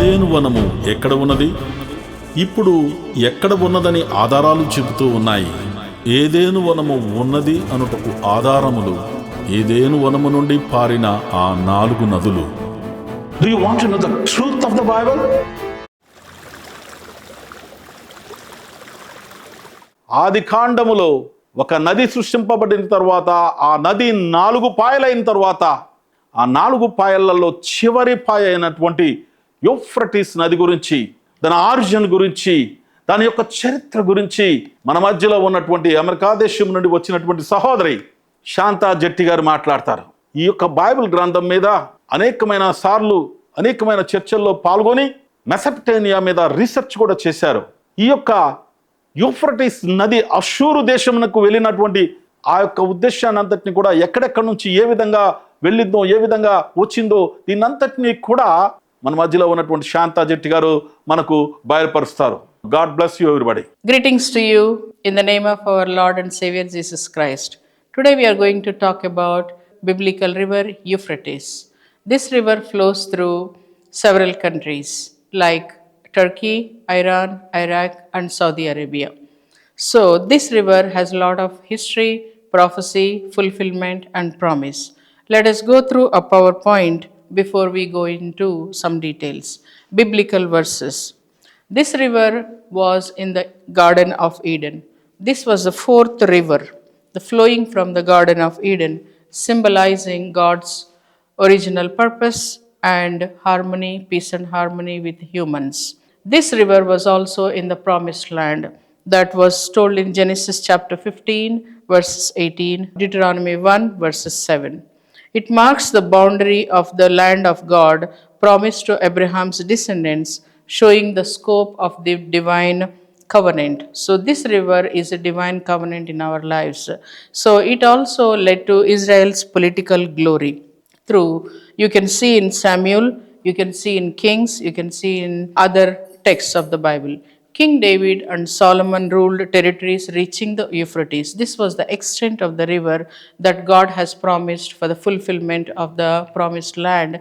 ఏదెను వనము ఎక్కడ ఉన్నది? ఇప్పుడు ఎక్కడ ఉన్నదని ఆధారాలు చెబుతూ ఉన్నాయి. ఏదెను వనము ఉన్నది అనుటకు ఆధారములు ఏదెను వనము నుండి పారిన ఆ 4 నదులు. Do you want to know the truth of the Bible? ఆది కాండములో ఒక నది సృష్టింపబడిన తర్వాత ఆ నది 4 పాయలైన తర్వాత ఆ 4 పాయలలో చివరి పాయ అయినటువంటి యూఫ్రటీస్ నది గురించి, దాని ఆరిజిన్ గురించి, దాని యొక్క చరిత్ర గురించి మన మధ్యలో ఉన్నటువంటి అమెరికా దేశం నుండి వచ్చినటువంటి సహోదరి శాంతా జెట్టి గారు మాట్లాడతారు. ఈ యొక్క బైబిల్ గ్రంథం మీద అనేకమైన సార్లు అనేకమైన చర్చల్లో పాల్గొని మెసపటేనియా మీద రీసెర్చ్ కూడా చేశారు. ఈ యొక్క యూఫ్రటీస్ నది అషూరు దేశమునకు వెళ్ళినటువంటి ఆ యొక్క ఉద్దేశాన్ని అంతటిని కూడా ఎక్కడెక్కడి నుంచి ఏ విధంగా వెళ్ళిందో, ఏ విధంగా వచ్చిందో, దీన్నంతటినీ కూడా మన మధ్యలో ఉన్నటువంటి శాంతా జెట్టి గారు మనకు బయలుపరుస్తారు. God bless you everybody. Greetings to you in the name of our Lord and Savior Jesus Christ. Today we are going to talk about biblical river Euphrates. This river flows through several countries like Turkey, Iran, Iraq and Saudi Arabia. So this river has a lot of history, prophecy, fulfillment and promise. Let us go through a PowerPoint before we go into some details. Biblical verses. This river was in the Garden of Eden. This was the 4th river, the flowing from the Garden of Eden, symbolizing God's original purpose and harmony, peace and harmony with humans. This river was also in the promised land that was told in Genesis chapter 15 verses 18, Deuteronomy 1 verses 7. It marks the boundary of the land of God promised to Abraham's descendants, showing the scope of the divine covenant. So this river is a divine covenant in our lives. So it also led to Israel's political glory. Through, you can see in Samuel, you can see in Kings, you can see in other texts of the Bible. King David and Solomon ruled territories reaching the Euphrates. This was the extent of the river that God has promised for the fulfillment of the promised land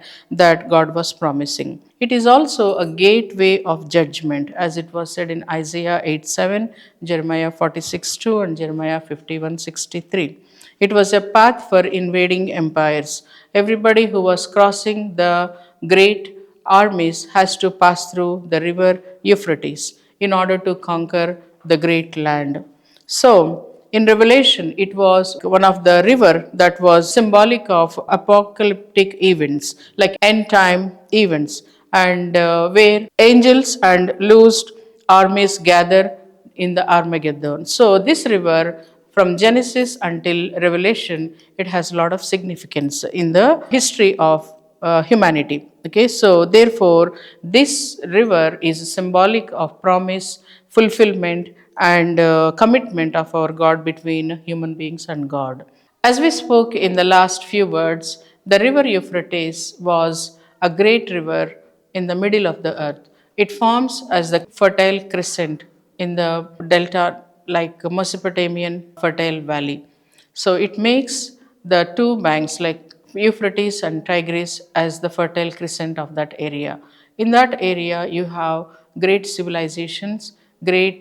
that God was promising. It is also a gateway of judgment, as it was said in Isaiah 8:7, Jeremiah 46:2, and Jeremiah 51:63. It was a path for invading empires. Everybody who was crossing the great armies has to pass through the river Euphrates in order to conquer the great land. So, in Revelation, it was one of the river that was symbolic of apocalyptic events, like end time events, and where angels and loosed armies gather in the Armageddon. So, this river, from Genesis until Revelation, it has a lot of significance in the history of humanity. Okay, so therefore, this river is symbolic of promise, fulfillment, and commitment of our God between human beings and God. As we spoke in the last few words, the river Euphrates was a great river in the middle of the earth. It forms as the fertile crescent in the delta, like Mesopotamian fertile valley. So it makes the two banks, like Euphrates and Tigris, as the fertile crescent of that area. In that area, you have great civilizations, great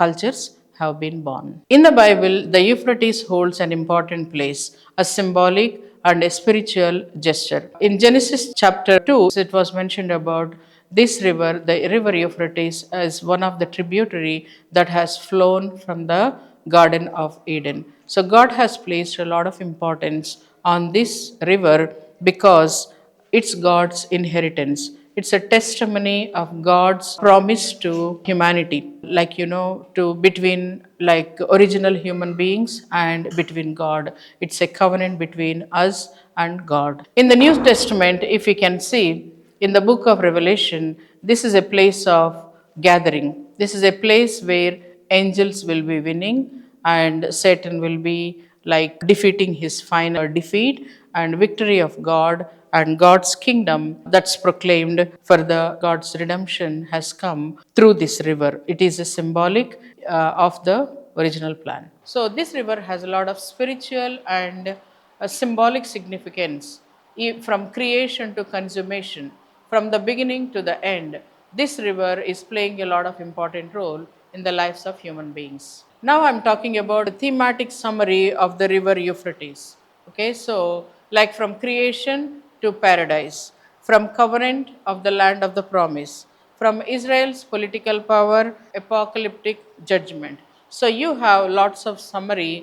cultures have been born. In the Bible, the Euphrates holds an important place, a symbolic and a spiritual gesture. In Genesis chapter 2, it was mentioned about this river, the river Euphrates, is one of the tributary that has flown from the Garden of Eden. So God has placed a lot of importance on this river because it's God's inheritance. It's a testimony of God's promise to humanity, to between original human beings and between God. It's a covenant between us and God. In the New Testament, if you can see, in the book of Revelation, this is a place of gathering. This is a place where angels will be winning and Satan will be defeating his final defeat, and victory of God and God's kingdom that's proclaimed for the God's redemption has come through this river. It is a symbolic of the original plan. So this river has a lot of spiritual and symbolic significance from creation to consummation. from the beginning to the end, this river is playing a lot of important role in the lives of human beings. Now I'm talking about a thematic summary of the river Euphrates. Okay, so like from creation to paradise, from covenant of the land of the promise, from Israel's political power, apocalyptic judgment. So you have lots of summary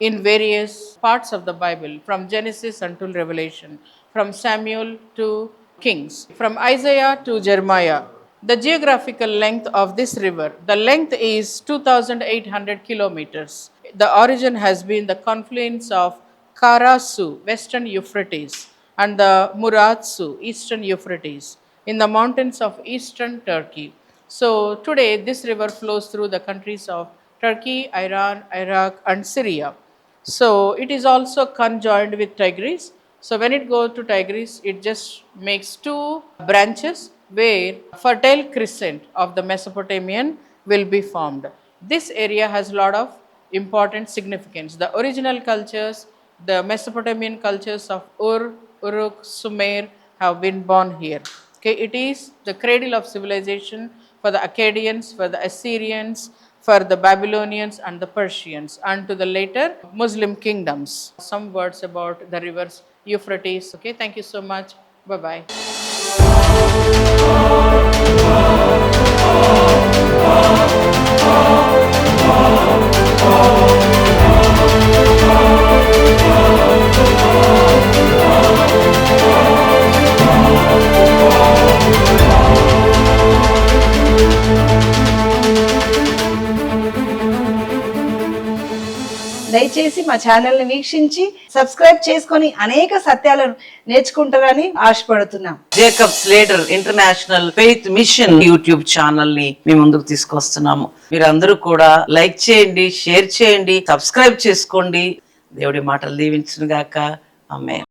in various parts of the Bible, from Genesis until Revelation, from Samuel to Kings, from Isaiah to Jeremiah. The geographical length of this river, the length is 2,800 kilometers. The origin has been the confluence of Karasu, western Euphrates, and the Muratsu, eastern Euphrates, in the mountains of eastern Turkey. So today this river flows through the countries of Turkey, Iran, Iraq, and Syria. So it is also conjoined with Tigris. So when it goes to Tigris, it just makes two branches where fertile crescent of the Mesopotamian will be formed. This area has a lot of important significance. The original cultures, the Mesopotamian cultures of Ur, Uruk, Sumer have been born here. Okay, it is the cradle of civilization for the Akkadians, for the Assyrians, for the Babylonians and the Persians, and to the later Muslim kingdoms. Some words about the rivers Euphrates. Okay, thank you so much. Bye bye. దయచేసి మా ఛానల్ని వీక్షించి subscribe చేసుకొని అనేక సత్యాలను నేర్చుకుంటారని ఆశపడుతున్నాం. Jacob's Ladder International Faith Mission YouTube channel ని మీ ముందుకు తీసుకొస్తున్నాము. మీరందరూ కూడా లైక్ చేయండి, షేర్ చేయండి, సబ్స్క్రైబ్ చేసుకోండి. దేవుడి మాటలు దీవించును గాక. ఆమేన్.